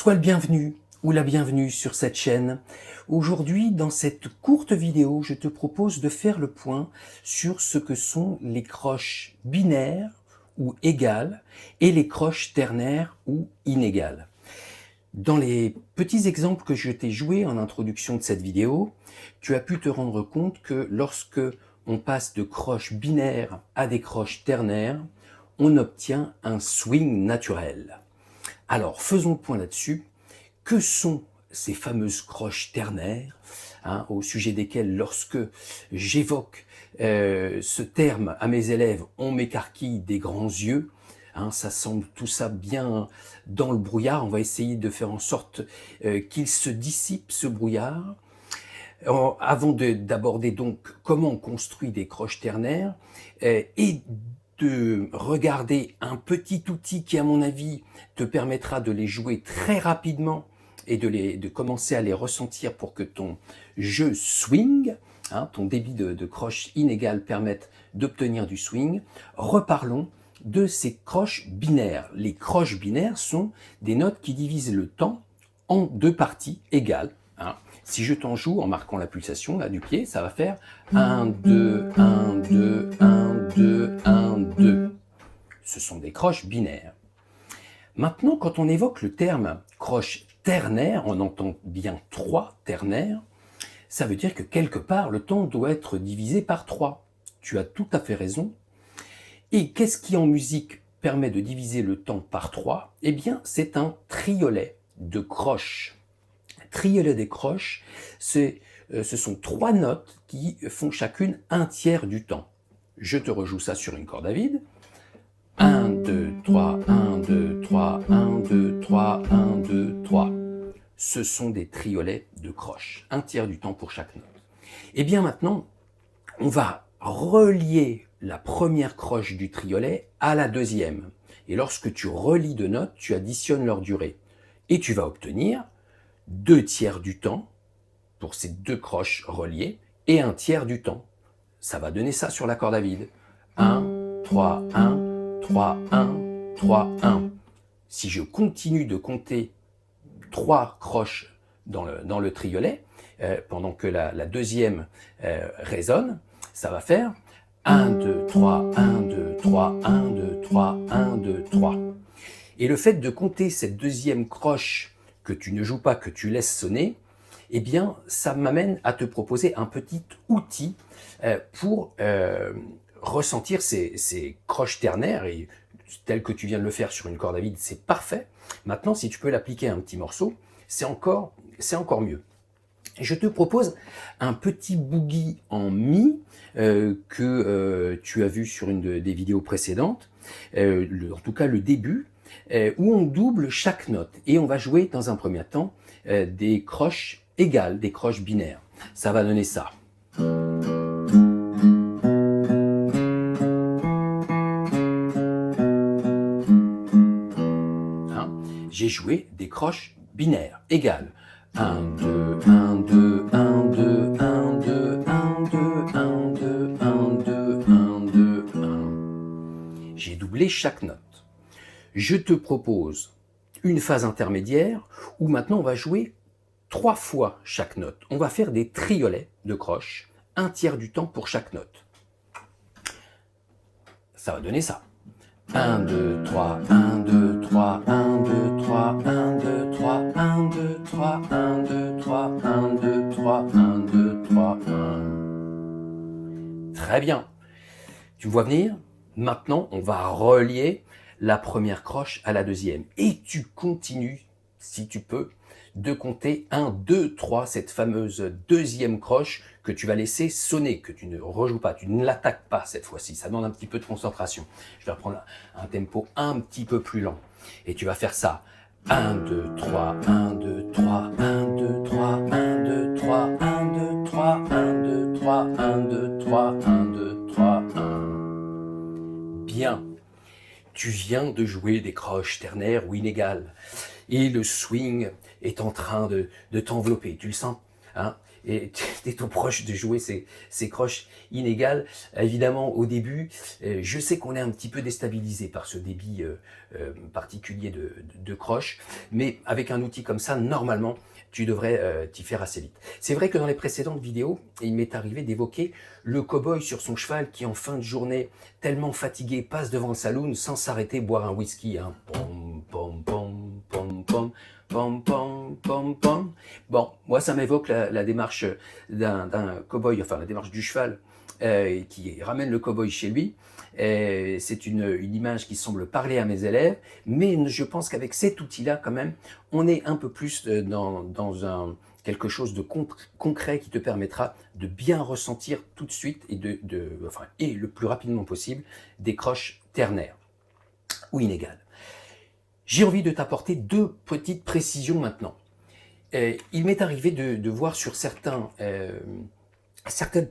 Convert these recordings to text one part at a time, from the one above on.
Sois le bienvenu ou la bienvenue sur cette chaîne. Aujourd'hui, dans cette courte vidéo, je te propose de faire le point sur ce que sont les croches binaires ou égales et les croches ternaires ou inégales. Dans les petits exemples que je t'ai joués en introduction de cette vidéo, tu as pu te rendre compte que lorsque on passe de croches binaires à des croches ternaires, on obtient un swing naturel. Alors, faisons le point là-dessus. Que sont ces fameuses croches ternaires, au sujet desquelles, lorsque j'évoque ce terme à mes élèves, on m'écarquille des grands yeux. Ça semble tout ça bien dans le brouillard. On va essayer de faire en sorte qu'il se dissipe, ce brouillard. Avant d'aborder donc comment on construit des croches ternaires et de regarder un petit outil qui, à mon avis, te permettra de les jouer très rapidement et de commencer à les ressentir pour que ton jeu swing, ton débit de croche inégale permette d'obtenir du swing. Reparlons de ces croches binaires. Les croches binaires sont des notes qui divisent le temps en deux parties égales. Si je t'en joue en marquant la pulsation là, du pied, ça va faire 1, 2, 1, 2, 1, 2, 1, 2. Ce sont des croches binaires. Maintenant, quand on évoque le terme croche ternaire, on entend bien 3 ternaires, ça veut dire que quelque part, le temps doit être divisé par 3. Tu as tout à fait raison. Et qu'est-ce qui en musique permet de diviser le temps par 3? Eh bien, c'est un triolet de croches. Triolet des croches, ce sont 3 notes qui font chacune un tiers du temps. Je te rejoue ça sur une corde à vide. 1, 2, 3, 1, 2, 3, 1, 2, 3, 1, 2, 3. Ce sont des triolets de croches, un tiers du temps pour chaque note. Et bien maintenant, on va relier la première croche du triolet à la deuxième. Et lorsque tu relis 2 notes, tu additionnes leur durée. Et tu vas obtenir 2 tiers du temps pour ces 2 croches reliées et 1 tiers du temps. Ça va donner ça sur la corde à vide. 1, 3, 1, 3, 1, 3, 1. Si je continue de compter 3 croches dans le triolet, pendant que la deuxième résonne, ça va faire 1, 2, 3, 1, 2, 3, 1, 2, 3, 1, 2, 3. Et le fait de compter cette deuxième croche que tu ne joues pas, que tu laisses sonner, eh bien, ça m'amène à te proposer un petit outil pour ressentir ces croches ternaires, et tel que tu viens de le faire sur une corde à vide, c'est parfait. Maintenant, si tu peux l'appliquer à un petit morceau, c'est encore mieux. Et je te propose un petit boogie en mi que tu as vu sur une des vidéos précédentes, en tout cas le début, où on double chaque note et on va jouer dans un premier temps des croches égales, des croches binaires. Ça va donner ça. J'ai joué des croches binaires égales. 1, 2, 1, 2, 1, 2, 1, 2, 1, 2, 1, 2, 1, 2, 1, 2, 1. J'ai doublé chaque note. Je te propose une phase intermédiaire où maintenant on va jouer 3 fois chaque note. On va faire des triolets de croches, 1 tiers du temps pour chaque note. Ça va donner ça. 1, 2, 3, 1, 2, 3, 1, 2, 3, 1, 2, 3, 1, 2, 3, 1, 2, 3, 1, 2, 3, 1, 2, 3, 1. Très bien. Tu me vois venir? Maintenant, on va relier la première croche à la deuxième. Et tu continues, si tu peux, de compter 1, 2, 3, cette fameuse deuxième croche que tu vas laisser sonner, que tu ne rejoues pas, tu ne l'attaques pas cette fois-ci. Ça demande un petit peu de concentration. Je vais reprendre un tempo un petit peu plus lent. Et tu vas faire ça. 1, 2, 3, 1, 2, 3, 1, 2, 3, 1, 2, 3, 1, 2, 3, 1, 2, 3, 1, 2, 3, 1, 2, 3, 1. Bien. Tu viens de jouer des croches ternaires ou inégales et le swing est en train de t'envelopper. Tu le sens? hein, et tu es tout proche de jouer ces croches inégales. Évidemment, au début, je sais qu'on est un petit peu déstabilisé par ce débit particulier de croche, mais avec un outil comme ça, normalement, tu devrais t'y faire assez vite. C'est vrai que dans les précédentes vidéos, il m'est arrivé d'évoquer le cow-boy sur son cheval qui, en fin de journée, tellement fatigué, passe devant le saloon sans s'arrêter boire un whisky. Hein. Pom, pom, pom, pom, pom. Pom, pom, pom, pom. Bon, moi, ça m'évoque la démarche d'un cow-boy, enfin la démarche du cheval qui ramène le cow-boy chez lui. C'est une image qui semble parler à mes élèves, mais je pense qu'avec cet outil-là, quand même, on est un peu plus dans quelque chose de concret qui te permettra de bien ressentir tout de suite et le plus rapidement possible des croches ternaires ou inégales. J'ai envie de t'apporter deux petites précisions maintenant. Il m'est arrivé de voir sur certaines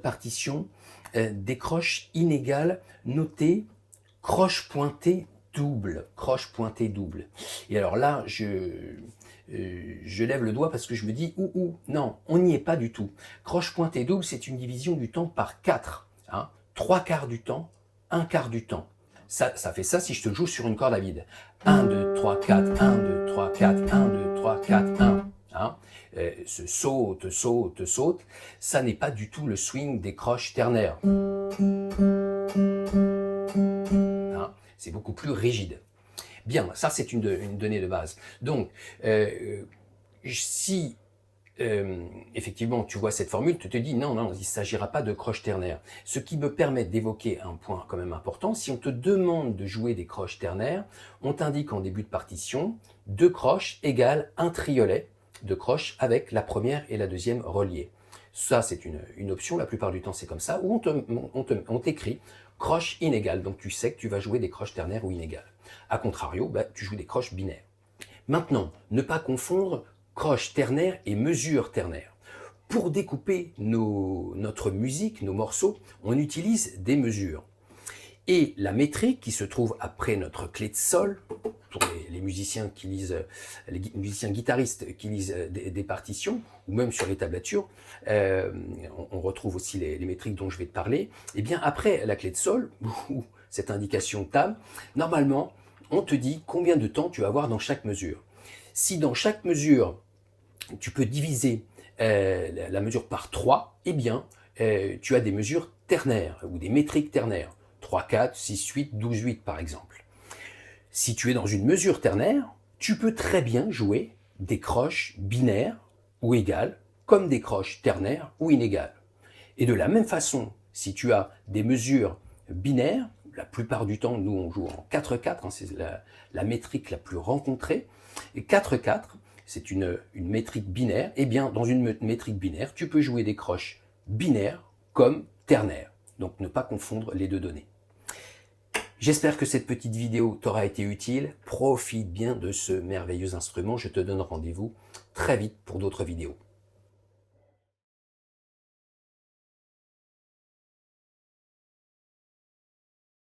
partitions des croches inégales notées croche pointée double, croche pointée double. Et alors là, je lève le doigt parce que je me dis, non, on n'y est pas du tout. Croche pointée double, c'est une division du temps par 4. Hein, 3/4 du temps, 1/4 du temps. Ça fait ça si je te joue sur une corde à vide. 1, 2, 3, 4, 1, 2, 3, 4, 1, 2, 3, 4, 1. Hein, ce saute, saute, saute, ça n'est pas du tout le swing des croches ternaires. Hein, c'est beaucoup plus rigide. Bien, ça c'est une donnée de base. Donc, si effectivement tu vois cette formule, tu te dis non, il ne s'agira pas de croche ternaire. Ce qui me permet d'évoquer un point quand même important, si on te demande de jouer des croches ternaires, on t'indique en début de partition 2 croches égale un triolet de croches avec la première et la deuxième reliées. Ça c'est une option, la plupart du temps c'est comme ça, où on t'écrit croche inégale, donc tu sais que tu vas jouer des croches ternaires ou inégales. A contrario, tu joues des croches binaires. Maintenant, ne pas confondre croche ternaire et mesure ternaire. Pour découper notre musique, nos morceaux, on utilise des mesures. Et la métrique qui se trouve après notre clé de sol, pour les musiciens qui lisent, les musiciens guitaristes qui lisent des partitions, ou même sur les tablatures, on retrouve aussi les métriques dont je vais te parler. Et bien après la clé de sol, ou cette indication tab, normalement, on te dit combien de temps tu vas avoir dans chaque mesure. Si dans chaque mesure, tu peux diviser la mesure par 3, eh bien, tu as des mesures ternaires ou des métriques ternaires. 3, 4, 6, 8, 12, 8 par exemple. Si tu es dans une mesure ternaire, tu peux très bien jouer des croches binaires ou égales, comme des croches ternaires ou inégales. Et de la même façon, si tu as des mesures binaires, la plupart du temps, nous on joue en 4-4, hein, c'est la métrique la plus rencontrée, et 4-4, c'est une métrique binaire, et bien dans une métrique binaire, tu peux jouer des croches binaires comme ternaires. Donc ne pas confondre les deux données. J'espère que cette petite vidéo t'aura été utile. Profite bien de ce merveilleux instrument. Je te donne rendez-vous très vite pour d'autres vidéos.